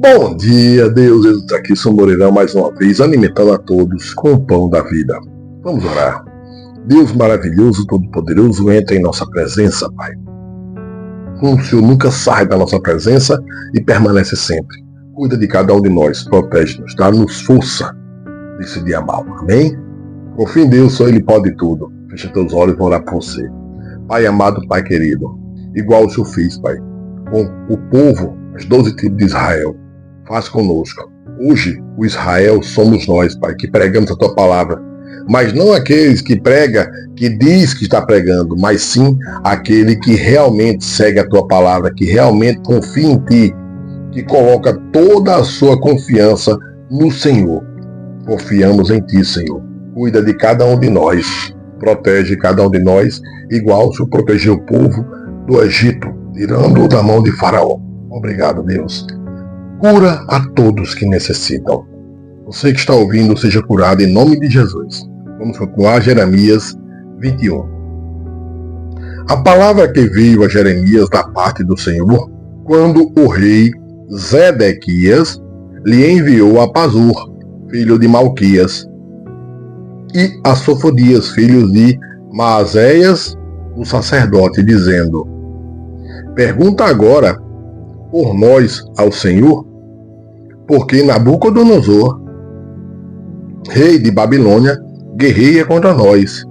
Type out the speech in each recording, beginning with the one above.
Bom dia, Deus. Eu estou aqui, sou Moreirão, mais uma vez, alimentando a todos com o pão da vida. Vamos orar. Deus maravilhoso, todo-poderoso, entra em nossa presença, Pai. O Senhor nunca sai da nossa presença e permanece sempre. Cuida de cada um de nós, protege-nos, dá-nos força nesse dia mau. Amém? Confia em Deus, só Ele pode tudo. Fecha teus olhos e vou orar por você. Pai amado, Pai querido, igual o Senhor fez, Pai, com o povo, as 12 tribos de Israel. Faz conosco. Hoje, o Israel somos nós, Pai, que pregamos a Tua palavra. Mas não aqueles que prega, que diz que está pregando, mas sim aquele que realmente segue a Tua palavra, que realmente confia em Ti, que coloca toda a sua confiança no Senhor. Confiamos em Ti, Senhor. Cuida de cada um de nós. Protege cada um de nós, igual o Senhor protegeu o povo do Egito, tirando-o da mão de Faraó. Obrigado, Deus. Cura a todos que necessitam. Você que está ouvindo, seja curado em nome de Jesus. Vamos continuar Jeremias 21. A palavra que veio a Jeremias da parte do Senhor, quando o rei Zedequias lhe enviou a Pazur, filho de Malquias, e a Sofonias, filho de Maazéias, o sacerdote, dizendo: pergunta agora por nós ao Senhor, porque Nabucodonosor, rei de Babilônia, guerreia contra nós.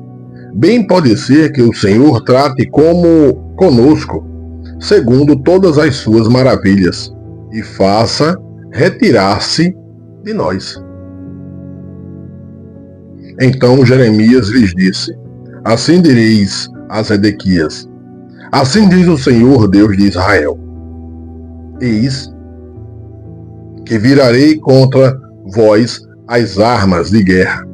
Bem pode ser que o Senhor trate como conosco, segundo todas as suas maravilhas, e faça retirar-se de nós. Então Jeremias lhes disse: assim direis a Zedequias: assim diz o Senhor Deus de Israel: eis que virarei contra vós as armas de guerra,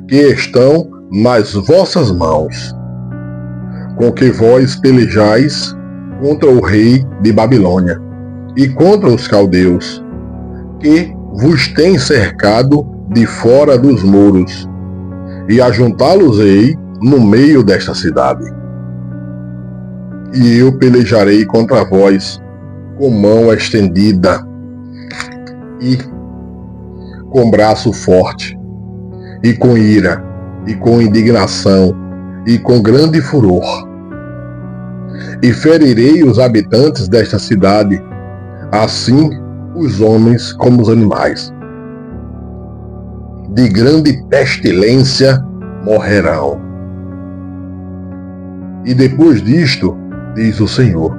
que estão nas vossas mãos, com que vós pelejais contra o rei de Babilônia e contra os caldeus, que vos têm cercado de fora dos muros, e ajuntá-los-ei no meio desta cidade. E eu pelejarei contra vós com mão estendida e com braço forte, e com ira, e com indignação, e com grande furor. E ferirei os habitantes desta cidade, assim os homens como os animais. De grande pestilência morrerão. E depois disto, diz o Senhor,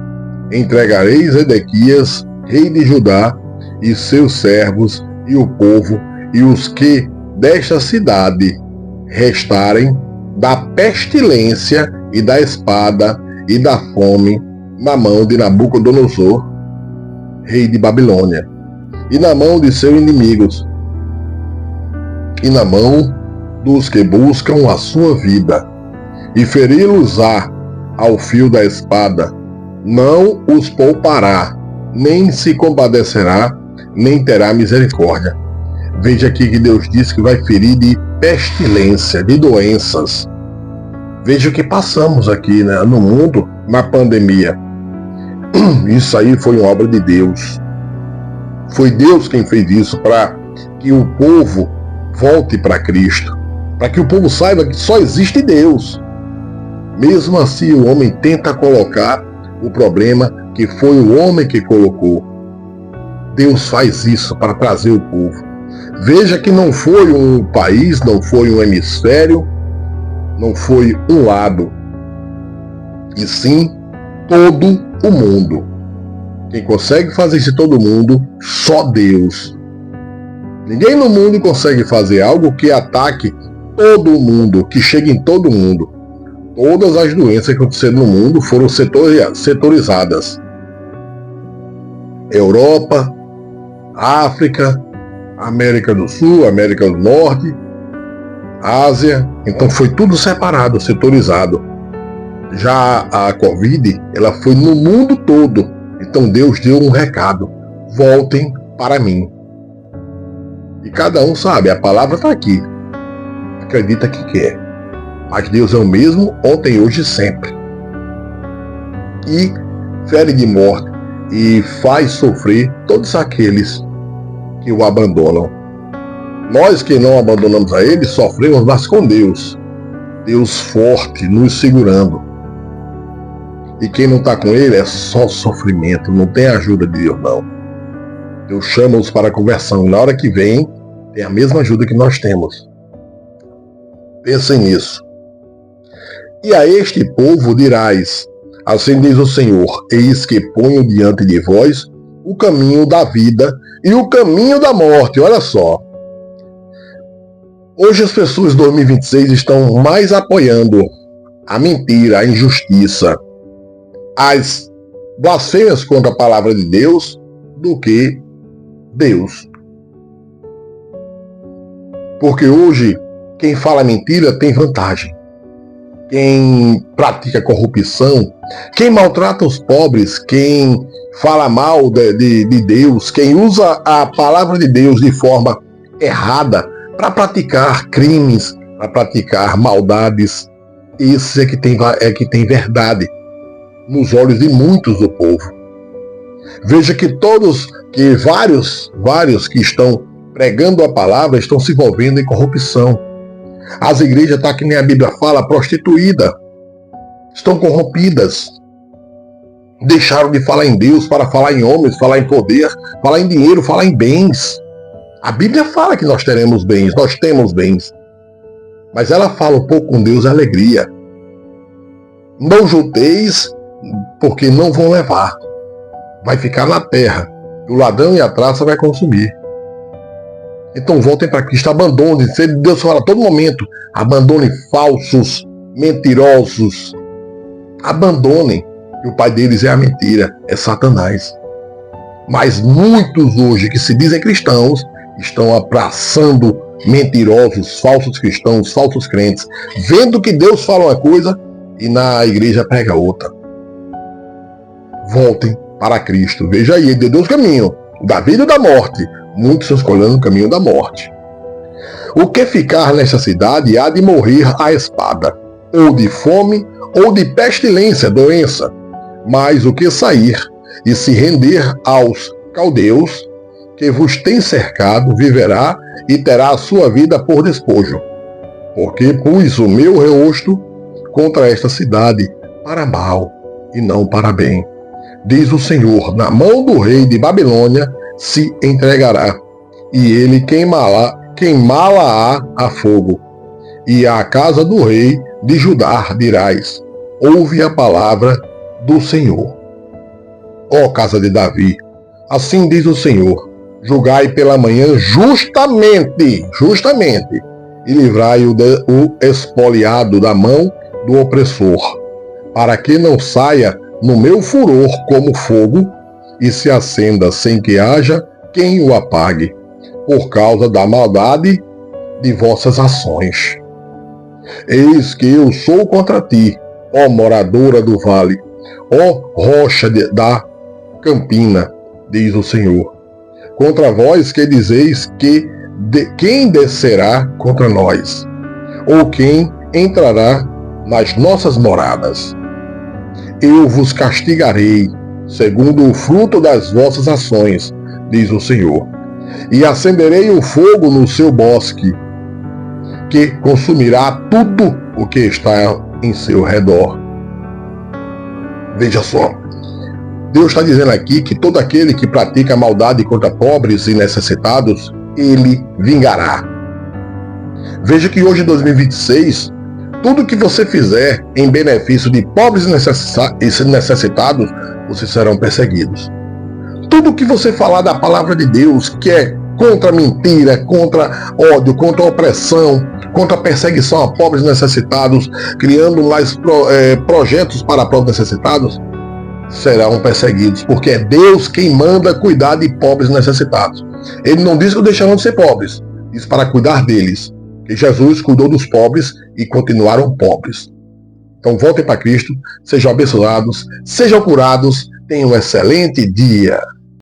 entregarei Zedequias, rei de Judá, e seus servos, e o povo, e os que desta cidade restarem, da pestilência e da espada e da fome, na mão de Nabucodonosor, rei de Babilônia, e na mão de seus inimigos, e na mão dos que buscam a sua vida, e feri-los-á ao fio da espada. Não os poupará, nem se compadecerá, nem terá misericórdia. Veja aqui que Deus diz que vai ferir de pestilência, de doenças. Veja o que passamos aqui, né, no mundo, na pandemia. Isso aí foi uma obra de Deus. Foi Deus quem fez isso para que o povo volte para Cristo, para que o povo saiba que só existe Deus. Mesmo assim, o homem tenta colocar o problema que foi o homem que colocou. Deus faz isso para trazer o povo. Veja que não foi um país, não foi um hemisfério, não foi um lado, e sim todo o mundo. Quem consegue fazer isso em todo mundo, só Deus. Ninguém no mundo consegue fazer algo que ataque todo o mundo, que chegue em todo mundo. Todas as doenças que aconteceram no mundo foram setorizadas. Europa, África, América do Sul, América do Norte, Ásia. Então foi tudo separado, setorizado. Já a Covid, ela foi no mundo todo. Então Deus deu um recado: voltem para mim. E cada um sabe, a palavra está aqui. Acredita que quer. Mas Deus é o mesmo ontem, hoje e sempre. E fere de morte, e faz sofrer todos aqueles que o abandonam. Nós que não abandonamos a Ele, sofremos, mas com Deus. Deus forte, nos segurando. E quem não está com Ele é só sofrimento, não tem ajuda de Deus, não. Deus chama-os para a conversão, e na hora que vem, tem a mesma ajuda que nós temos. Pensem nisso. E a este povo dirás, assim diz o Senhor, eis que ponho diante de vós o caminho da vida e o caminho da morte. Olha só. Hoje as pessoas de 2026 estão mais apoiando a mentira, a injustiça, as blasfêmias contra a palavra de Deus do que Deus. Porque hoje quem fala mentira tem vantagem. Quem pratica corrupção, quem maltrata os pobres, quem fala mal de Deus, quem usa a palavra de Deus de forma errada para praticar crimes, para praticar maldades, esse é que tem verdade nos olhos de muitos do povo. Veja que vários que estão pregando a palavra estão se envolvendo em corrupção. As igrejas estão, que nem a Bíblia fala, prostituídas, estão corrompidas. Deixaram de falar em Deus para falar em homens, falar em poder, falar em dinheiro, falar em bens. A Bíblia fala que nós teremos bens, nós temos bens. Mas ela fala um pouco com Deus é alegria. Não junteis, porque não vão levar. Vai ficar na terra. O ladrão e a traça vai consumir. Então voltem para Cristo, abandonem. Deus fala a todo momento, abandonem falsos, mentirosos. Abandonem. E o pai deles é a mentira, é Satanás. Mas muitos hoje que se dizem cristãos estão abraçando mentirosos, falsos cristãos, falsos crentes, vendo que Deus fala uma coisa e na igreja prega outra. Voltem para Cristo. Veja aí, Ele deu dois caminhos, da vida e da morte. Muitos estão escolhendo o caminho da morte. O que ficar nessa cidade há de morrer à espada, ou de fome, ou de pestilência, doença. Mas o que sair e se render aos caldeus, que vos tem cercado, viverá e terá a sua vida por despojo. Porque pus o meu rosto contra esta cidade para mal e não para bem. Diz o Senhor, na mão do rei de Babilônia se entregará, e ele queimá-la-á a fogo. E à casa do rei de Judá dirás, ouve a palavra do Senhor. Ó casa de Davi, assim diz o Senhor, julgai pela manhã justamente, e livrai o espoliado da mão do opressor, para que não saia no meu furor como fogo, e se acenda sem que haja quem o apague, por causa da maldade de vossas ações. Eis que eu sou contra ti, ó moradora do vale, ó rocha da campina, diz o Senhor. Contra vós que dizeis que quem descerá contra nós, ou quem entrará nas nossas moradas. Eu vos castigarei, segundo o fruto das vossas ações, diz o Senhor. E acenderei o fogo no seu bosque, que consumirá tudo o que está em seu redor. Veja só, Deus está dizendo aqui que todo aquele que pratica maldade contra pobres e necessitados, Ele vingará. Veja que hoje, em 2026, tudo que você fizer em benefício de pobres e necessitados, vocês serão perseguidos. Tudo que você falar da palavra de Deus, que é contra a mentira, contra ódio, contra a opressão, contra a perseguição a pobres e necessitados, criando mais projetos para pobres e necessitados, serão perseguidos, porque é Deus quem manda cuidar de pobres e necessitados. Ele não diz que deixaram de ser pobres, diz para cuidar deles, que Jesus cuidou dos pobres e continuaram pobres. Então voltem para Cristo, sejam abençoados, sejam curados, tenham um excelente dia.